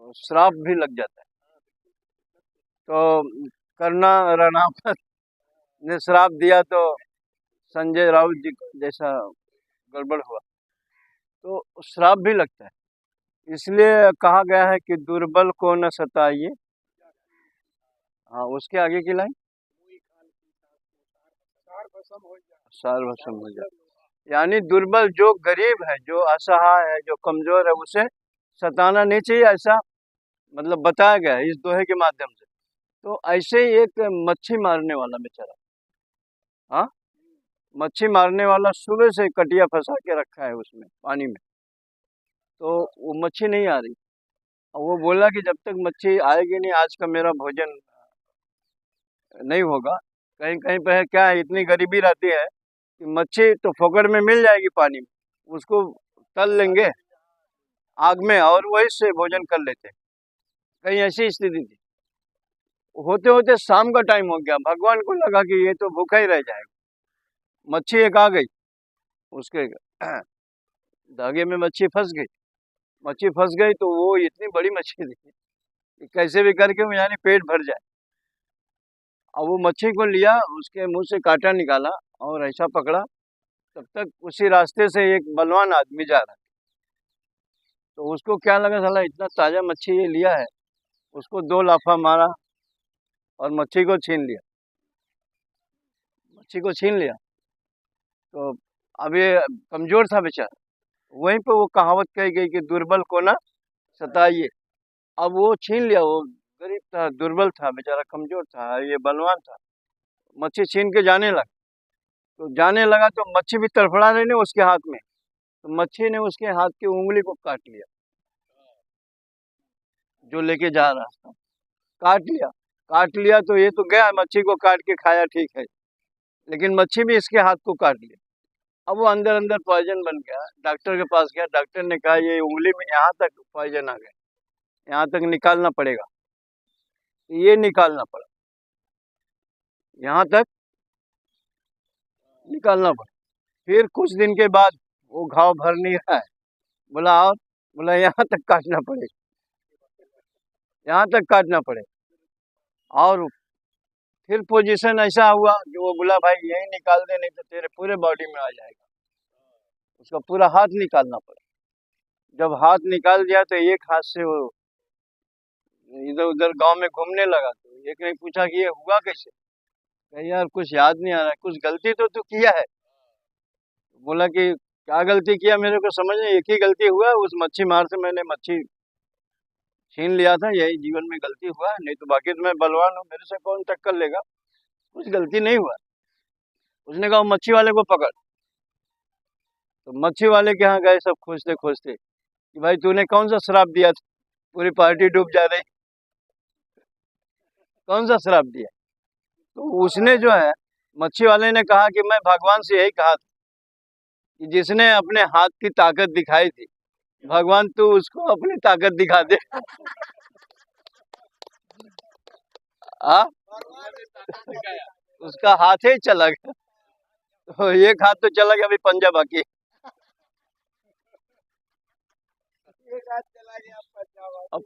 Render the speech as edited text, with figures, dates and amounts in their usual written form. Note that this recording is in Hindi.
तो श्राप भी लग जाता है। तो करना रणावत ने श्राप दिया तो संजय राउत जी को जैसा गड़बड़ हुआ, तो श्राप भी लगता है। इसलिए कहा गया है कि दुर्बल को न सताइए। हाँ, उसके आगे की लाइन सार भस्म हो जाए, यानी दुर्बल जो गरीब है, जो असहाय है, जो कमजोर है, उसे सताना नहीं चाहिए, ऐसा मतलब बताया गया है इस दोहे के माध्यम से। तो ऐसे ही एक मच्छी मारने वाला बेचारा, हाँ, मच्छी मारने वाला सुबह से कटिया फंसा के रखा है उसमें पानी में, तो वो मच्छी नहीं आ रही। और वो बोला कि जब तक मच्छी आएगी नहीं, आज का मेरा भोजन नहीं होगा। कहीं कहीं पे है क्या है, इतनी गरीबी रहती है कि मच्छी तो फोकट में मिल जाएगी पानी में, उसको तल लेंगे आग में और वही से भोजन कर लेते। कहीं ऐसी स्थिति थी। होते होते शाम का टाइम हो गया, भगवान को लगा कि ये तो भूखा ही रह जाएगा। मच्छी एक आ गई उसके धागे में, मच्छी फंस गई। मच्छी फंस गई तो वो इतनी बड़ी मच्छी थी कि कैसे भी करके वो यानी पेट भर जाए। अब वो मच्छी को लिया, उसके मुंह से कांटा निकाला और ऐसा पकड़ा, तब तक उसी रास्ते से एक बलवान आदमी जा रहा है। तो उसको क्या लगा, साला इतना ताजा मच्छी ये लिया है, उसको 2 लाफा मारा और मच्छी को छीन लिया। मच्छी को छीन लिया तो अब ये कमजोर था बेचारा, वहीं पे वो कहावत कही गई कि दुर्बल को ना सताइए। अब वो छीन लिया, वो गरीब था, दुर्बल था बेचारा, कमजोर था, ये बलवान था। मच्छी छीन के जाने लगा, तो जाने लगा तो मच्छी भी तड़फड़ा रही ना उसके हाथ में, तो मच्छी ने उसके हाथ की उंगली को काट लिया, जो लेके जा रहा था, काट लिया। काट लिया तो ये तो गया, मच्छी को काट के खाया ठीक है, लेकिन मच्छी भी इसके हाथ को काट लिया। अब वो अंदर अंदर पॉइजन बन गया। डॉक्टर के पास गया, डॉक्टर ने कहा ये उंगली में यहाँ तक पॉइजन आ गया, यहाँ तक निकालना पड़ेगा। ये निकालना पड़ा, यहाँ तक निकालना पड़ा। फिर कुछ दिन के बाद वो घाव भर नहीं रहा है, बोला और, बोला यहाँ तक काटना पड़ेगा, यहाँ तक काटना पड़ेगा। और फिर पोजीशन ऐसा हुआ कि वो बोला भाई यही निकाल दे, नहीं तो तेरे पूरे बॉडी में आ जाएगा। उसका पूरा हाथ निकालना पड़ा। जब हाथ निकाल दिया तो एक हाथ से वो इधर उधर गांव में घूमने लगा। तो एक ने पूछा कि ये हुआ कैसे? कहा यार कुछ याद नहीं आ रहा है, कुछ गलती तो तू किया है। बोला कि क्या गलती किया, मेरे को समझ नहीं, एक ही गलती हुआ है, उस मच्छी मार से मैंने मच्छी छीन लिया था, यही जीवन में गलती हुआ है, नहीं तो बाकी तो मैं बलवान हूँ, मेरे से कौन टक्कर लेगा, कुछ गलती नहीं हुआ। उसने कहा मच्छी वाले को पकड़। तो मच्छी वाले के यहाँ गए, सब खोजते खोजते कि भाई तूने कौन सा श्राप दिया था, पूरी पार्टी डूब जा रही, कौन सा श्राप दिया? तो उसने जो है, मच्छी वाले ने कहा कि मैं भगवान से यही कहा था कि जिसने अपने हाथ की ताकत दिखाई थी, भगवान तू उसको अपनी ताकत दिखा दे। आ? उसका हाथ ही चला गया, तो एक हाथ तो चला गया, अभी पंजा बाकी। एक हाथ चला गया, अब